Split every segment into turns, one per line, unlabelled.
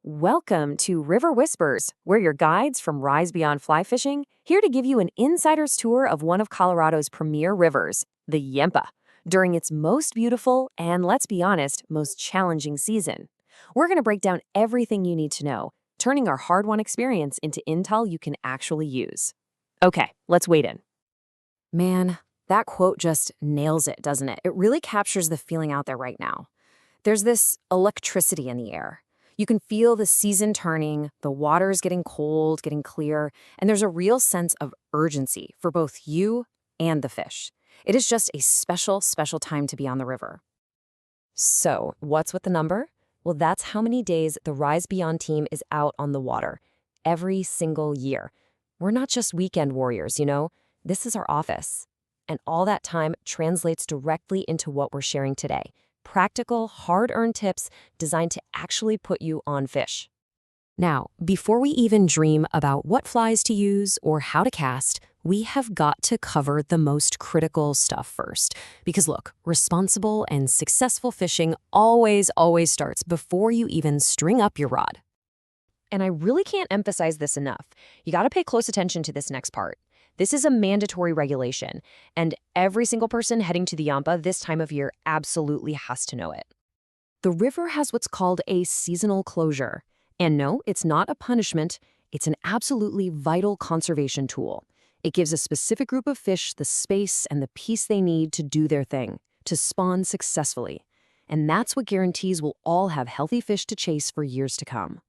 Welcome to River Whispers. We're your guides from Rise Beyond Fly Fishing, here to give you an insider's tour of one of Colorado's premier rivers, the Yampa, during its most beautiful and, let's be honest, most challenging season. We're going to break down everything you need to know, turning our hard-won experience into intel you can actually use. Okay, let's wade in. Man, that quote just nails it, doesn't it? It really captures the feeling out there right now. There's this electricity in the air. You can feel the season turning, the water's getting cold, getting clear, and there's a real sense of urgency for both you and the fish. It is just a special, special time to be on the river. So, what's with the number? Well, that's how many days the Rise Beyond team is out on the water, every single year. We're not just weekend warriors, This is our office. And all that time translates directly into what we're sharing today. Practical, hard-earned tips designed to actually put you on fish. Now, before we even dream about what flies to use or how to cast, we have got to cover the most critical stuff first. Because look, responsible and successful fishing always starts before you even string up your rod. And I really can't emphasize this enough. You got to pay close attention to this next part. This is a mandatory regulation, and every single person heading to the Yampa this time of year absolutely has to know it. The river has what's called a seasonal closure. And no, it's not a punishment, it's an absolutely vital conservation tool. It gives a specific group of fish the space and the peace they need to do their thing, to spawn successfully. And that's what guarantees we'll all have healthy fish to chase for years to come.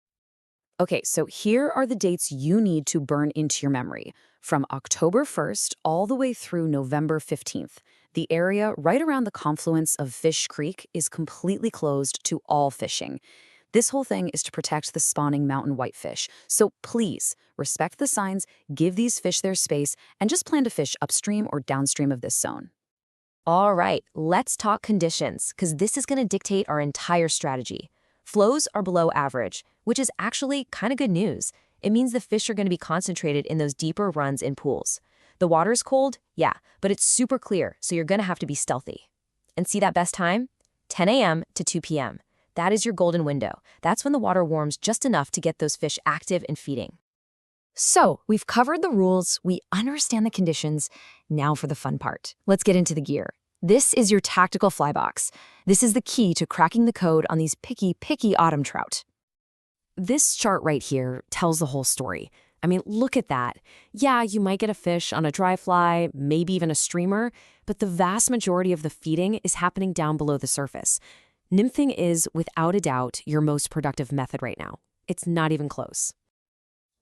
Okay, so here are the dates you need to burn into your memory. From October 1st all the way through November 15th, the area right around the confluence of Fish Creek is completely closed to all fishing. This whole thing is to protect the spawning mountain whitefish. So please, respect the signs, give these fish their space, and just plan to fish upstream or downstream of this zone. All right, let's talk conditions, because this is going to dictate our entire strategy. Flows are below average, which is actually kind of good news. It means the fish are going to be concentrated in those deeper runs in pools. The water's cold, yeah, but it's super clear, so you're going to have to be stealthy. And see that best time? 10 a.m. to 2 p.m. That is your golden window. That's when the water warms just enough to get those fish active and feeding. So, we've covered the rules, we understand the conditions. Now for the fun part. Let's get into the gear. This is your tactical fly box. This is the key to cracking the code on these picky autumn trout. This chart right here tells the whole story. I mean, look at that. Yeah, you might get a fish on a dry fly, maybe even a streamer, but the vast majority of the feeding is happening down below the surface. Nymphing is, without a doubt, your most productive method right now. It's not even close.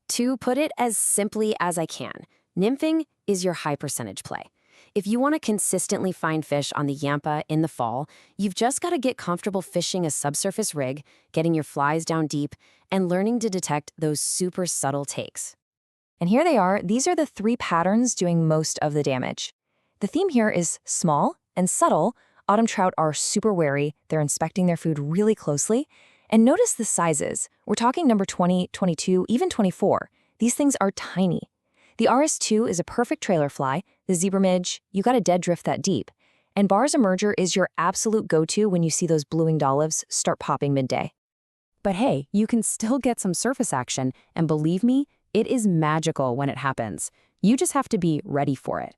To put it as simply as I can, nymphing is your high percentage play. If you want to consistently find fish on the Yampa in the fall, you've just got to get comfortable fishing a subsurface rig, getting your flies down deep, and learning to detect those super subtle takes. And here they are. These are the 3 patterns doing most of the damage. The theme here is small and subtle. Autumn trout are super wary. They're inspecting their food really closely. And notice the sizes. We're talking number 20, 22, even 24. These things are tiny. The RS2 is a perfect trailer fly. The zebra midge, you got a dead drift that deep. And Bar's emerger is your absolute go-to when you see those blue-winged olives start popping midday. But hey, you can still get some surface action, and believe me, it is magical when it happens. You just have to be ready for it.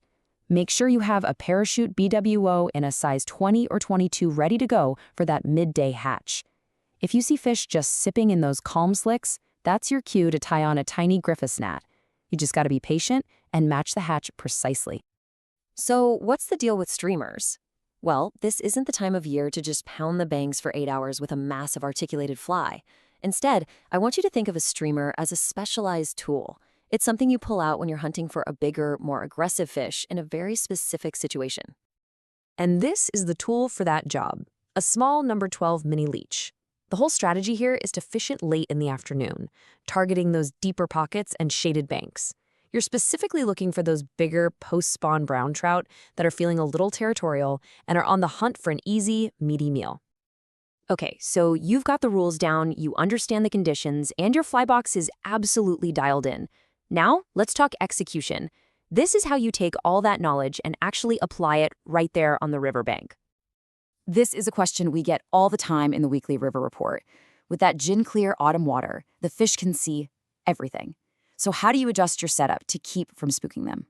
Make sure you have a parachute BWO in a size 20 or 22 ready to go for that midday hatch. If you see fish just sipping in those calm slicks, that's your cue to tie on a tiny Griffiths gnat. You just got to be patient and match the hatch precisely. So what's the deal with streamers? Well, this isn't the time of year to just pound the bangs for 8 hours with a massive articulated fly. Instead, I want you to think of a streamer as a specialized tool. It's something you pull out when you're hunting for a bigger, more aggressive fish in a very specific situation. And this is the tool for that job, a small number 12 mini leech. The whole strategy here is to fish it late in the afternoon, targeting those deeper pockets and shaded banks. You're specifically looking for those bigger post-spawn brown trout that are feeling a little territorial and are on the hunt for an easy, meaty meal. Okay, so you've got the rules down, you understand the conditions, and your fly box is absolutely dialed in. Now, let's talk execution. This is how you take all that knowledge and actually apply it right there on the riverbank. This is a question we get all the time in the weekly river report. With that gin-clear autumn water, the fish can see everything. So how do you adjust your setup to keep from spooking them?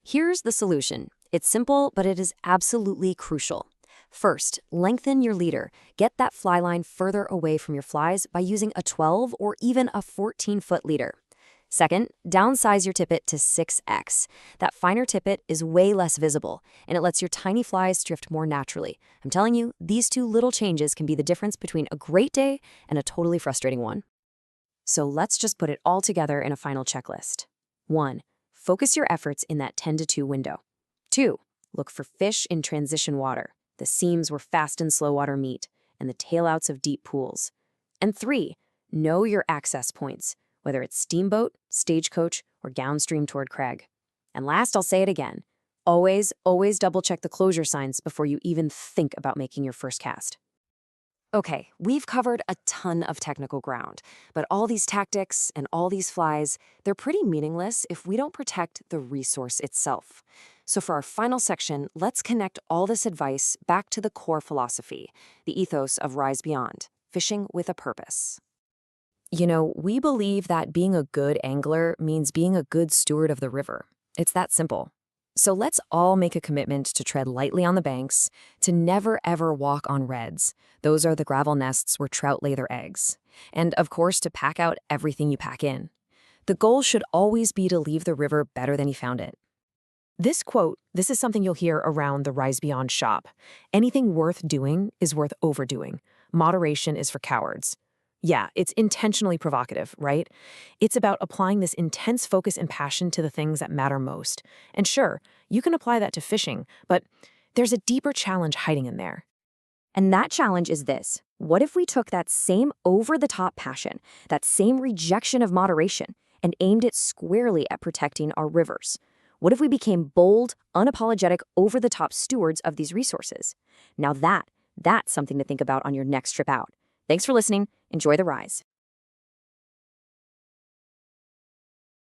Here's the solution. It's simple, but it is absolutely crucial. First, lengthen your leader. Get that fly line further away from your flies by using a 12 or even a 14-foot leader. Second, downsize your tippet to 6x. That finer tippet is way less visible, and it lets your tiny flies drift more naturally. I'm telling you, these two little changes can be the difference between a great day and a totally frustrating one. So let's just put it all together in a final checklist. 1. Focus your efforts in that 10 to 2 window. 2. Look for fish in transition water, the seams where fast and slow water meet, and the tailouts of deep pools. And 3. Know your access points, whether it's Steamboat, Stagecoach, or downstream toward Craig. And last, I'll say it again. Always double-check the closure signs before you even think about making your first cast. Okay, we've covered a ton of technical ground, but all these tactics and all these flies, they're pretty meaningless if we don't protect the resource itself. So for our final section, let's connect all this advice back to the core philosophy, the ethos of Rise Beyond, fishing with a purpose. You know, we believe that being a good angler means being a good steward of the river. It's that simple. So let's all make a commitment to tread lightly on the banks, to never ever walk on reds. Those are the gravel nests where trout lay their eggs. And of course, to pack out everything you pack in. The goal should always be to leave the river better than you found it. This quote, this is something you'll hear around the Rise Beyond shop. Anything worth doing is worth overdoing. Moderation is for cowards. Yeah, it's intentionally provocative, right? It's about applying this intense focus and passion to the things that matter most. And sure, you can apply that to fishing, but there's a deeper challenge hiding in there. And that challenge is this. What if we took that same over-the-top passion, that same rejection of moderation, and aimed it squarely at protecting our rivers? What if we became bold, unapologetic, over-the-top stewards of these resources? Now that's something to think about on your next trip out. Thanks for listening. Enjoy the rise.